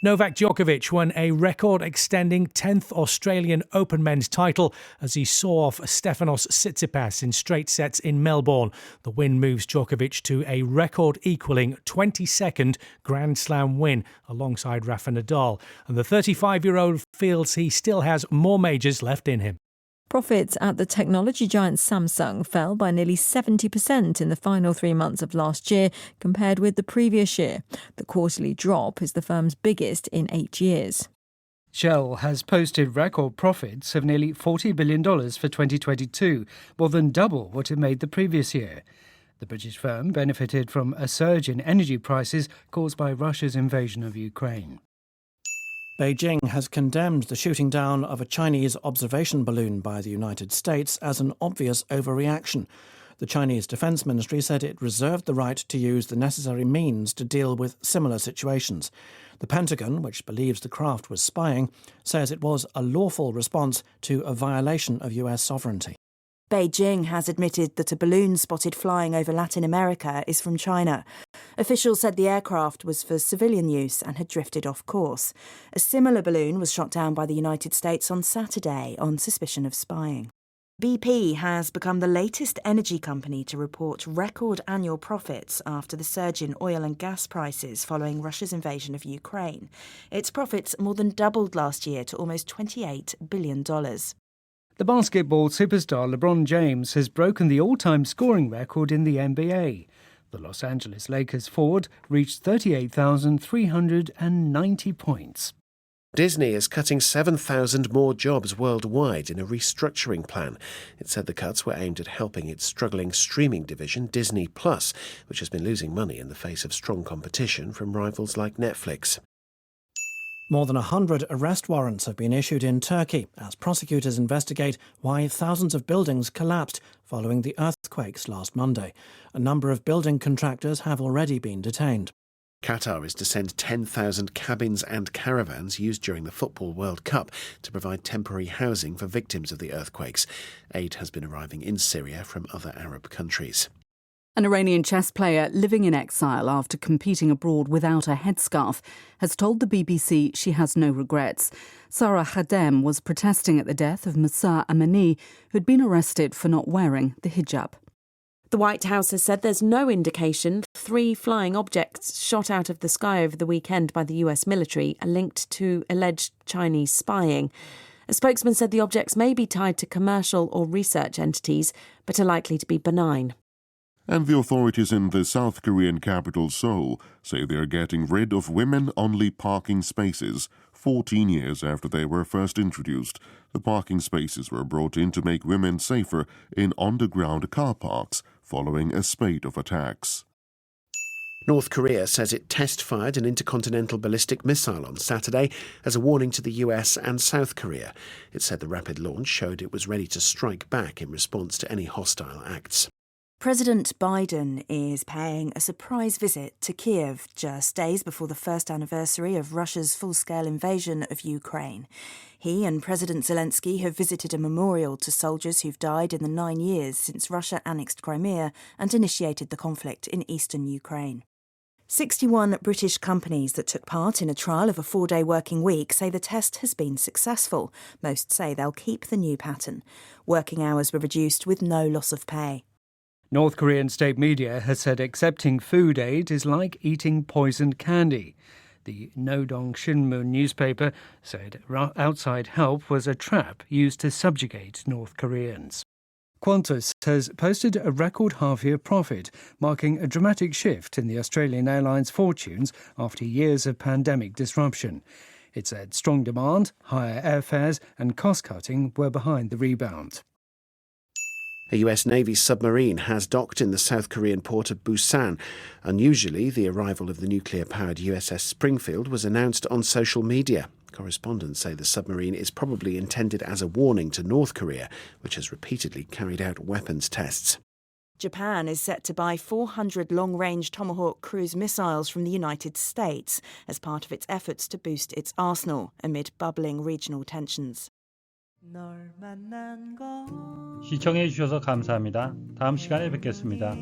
Novak Djokovic won a record-extending 10th Australian Open men's title as he saw off Stefanos Tsitsipas in straight sets in Melbourne. The win moves Djokovic to a record-equalling 22nd Grand Slam win alongside Rafa Nadal. And the 35-year-old feels he still has more majors left in him. Profits at the technology giant Samsung fell by nearly 70% in the final 3 months of last year compared with the previous year. The quarterly drop is the firm's biggest in 8 years. Shell has posted record profits of nearly $40 billion for 2022, more than double what it made the previous year. The British firm benefited from a surge in energy prices caused by Russia's invasion of Ukraine. Beijing has condemned the shooting down of a Chinese observation balloon by the United States as an obvious overreaction. The Chinese Defense Ministry said it reserved the right to use the necessary means to deal with similar situations. The Pentagon, which believes the craft was spying, says it was a lawful response to a violation of US sovereignty. Beijing has admitted that a balloon spotted flying over Latin America is from China. Officials said the aircraft was for civilian use and had drifted off course. A similar balloon was shot down by the United States on Saturday on suspicion of spying. BP has become the latest energy company to report record annual profits after the surge in oil and gas prices following Russia's invasion of Ukraine. Its profits more than doubled last year to almost $28 billion. The basketball superstar LeBron James has broken the all-time scoring record in the NBA. The Los Angeles Lakers forward reached 38,390 points. Disney is cutting 7,000 more jobs worldwide in a restructuring plan. It said the cuts were aimed at helping its struggling streaming division, Disney+, which has been losing money in the face of strong competition from rivals like Netflix. More than 100 arrest warrants have been issued in Turkey as prosecutors investigate why thousands of buildings collapsed following the earthquakes last Monday. A number of building contractors have already been detained. Qatar is to send 10,000 cabins and caravans used during the Football World Cup to provide temporary housing for victims of the earthquakes. Aid has been arriving in Syria from other Arab countries. An Iranian chess player living in exile after competing abroad without a headscarf has told the BBC she has no regrets. Sarah Khadem was protesting at the death of Mahsa Amini, who'd been arrested for not wearing the hijab. The White House has said there's no indication 3 flying objects shot out of the sky over the weekend by the US military are linked to alleged Chinese spying. A spokesman said the objects may be tied to commercial or research entities, but are likely to be benign. And the authorities in the South Korean capital Seoul say they are getting rid of women-only parking spaces 14 years after they were first introduced. The parking spaces were brought in to make women safer in underground car parks following a spate of attacks. North Korea says it test-fired an intercontinental ballistic missile on Saturday as a warning to the US and South Korea. It said the rapid launch showed it was ready to strike back in response to any hostile acts. President Biden is paying a surprise visit to Kiev just days before the first anniversary of Russia's full-scale invasion of Ukraine. He and President Zelensky have visited a memorial to soldiers who've died in the 9 years since Russia annexed Crimea and initiated the conflict in eastern Ukraine. 61 British companies that took part in a trial of a 4-day working week say the test has been successful. Most say they'll keep the new pattern. Working hours were reduced with no loss of pay. North Korean state media has said accepting food aid is like eating poisoned candy. The Nodong Shinmun newspaper said outside help was a trap used to subjugate North Koreans. Qantas has posted a record half-year profit, marking a dramatic shift in the Australian airline's fortunes after years of pandemic disruption. It said strong demand, higher airfares and cost-cutting were behind the rebound. A US Navy submarine has docked in the South Korean port of Busan. Unusually, the arrival of the nuclear-powered USS Springfield was announced on social media. Correspondents say the submarine is probably intended as a warning to North Korea, which has repeatedly carried out weapons tests. Japan is set to buy 400 long-range Tomahawk cruise missiles from the United States as part of its efforts to boost its arsenal amid bubbling regional tensions. 시청해 주셔서 감사합니다. 다음 시간에 뵙겠습니다.